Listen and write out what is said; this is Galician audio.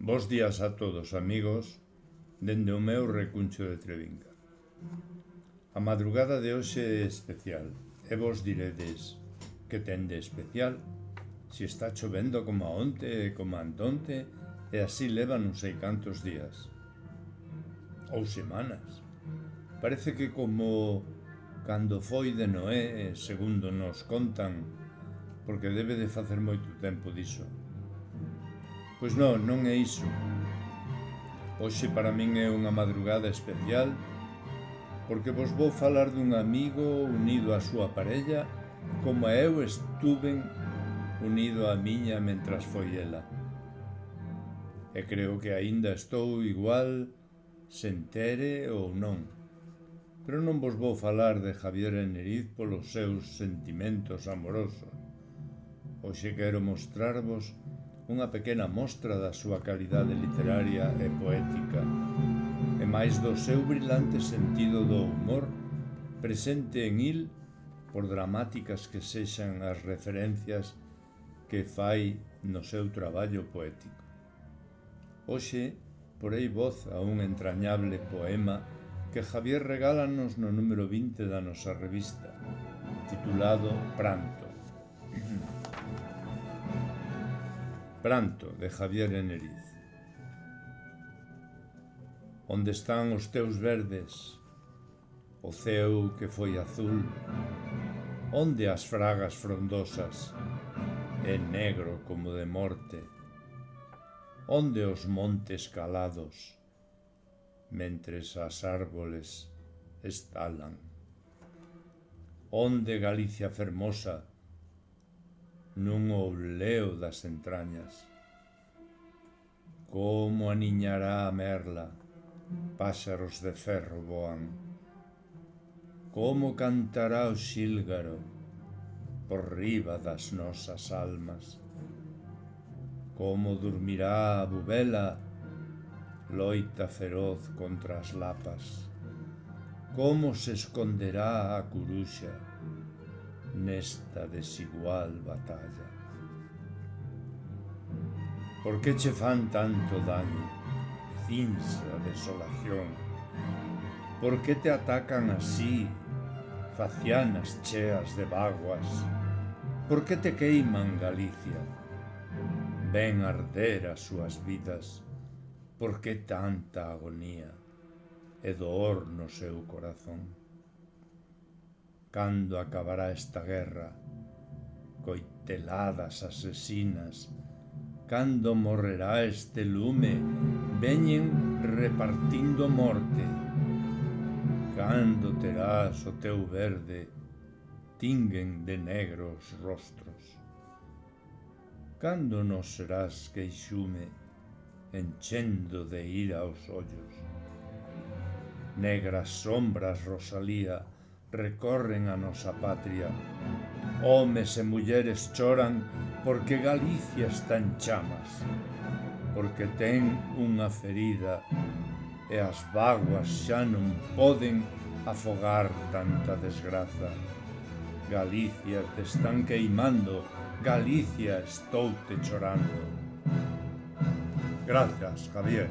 Bos días a todos, amigos, dende o meu recuncho de Trevinga. A madrugada de hoxe é especial, e vos diredes que ten de especial, si está chovendo como a onte e como antonte, e así leva non sei cantos días. Ou semanas. Parece que como cando foi de Noé, segundo nos contan, porque debe de facer moito tempo diso. Pois non é iso. Hoxe para min é unha madrugada especial porque vos vou falar dun amigo unido á súa parella como eu estuven unido á miña mentras foi ela. E creo que aínda estou igual, sen tere ou non. Pero non vos vou falar de Javier Eneriz polos seus sentimentos amorosos. Hoxe quero mostrarvos unha pequena mostra da súa calidade literaria e poética, e máis do seu brilante sentido do humor presente en il por dramáticas que sexan as referencias que fai no seu traballo poético. Hoxe porei voz a un entrañable poema que Javier regálanos no número 20 da nosa revista, titulado Pranto. Pranto, de Javier Eneriz. Onde están os teus verdes, o ceo que foi azul, onde as fragas frondosas, é negro como de morte, onde os montes calados, mentres as árboles estalan, onde Galicia fermosa, nun ouleo das entrañas, como aniñará a merla, páxaros de ferro voan, como cantará o xílgaro por riba das nosas almas, como dormirá a bubela, loita feroz contra as lapas, como se esconderá a curuxa nesta desigual batalla. Por que che fan tanto daño, cinza, desolación? Por que te atacan así, facianas cheas de vaguas? Por que te queiman Galicia? Ven arder as súas vidas. Por que tanta agonía e dor no seu corazón? Cando acabará esta guerra, coiteladas asesinas? Cando morrerá este lume? Veñen repartindo morte. Cando terás o teu verde? Tinguen de negro os rostros. Cando nos serás queixume, enchendo de ira os ollos? Negras sombras, Rosalía, recorren a nosa patria. Homes e mulleres choran porque Galicia está en chamas, porque ten unha ferida e as vaguas xa non poden afogar tanta desgraza. Galicia, te están queimando. Galicia, estoute chorando. Grazas, Javier.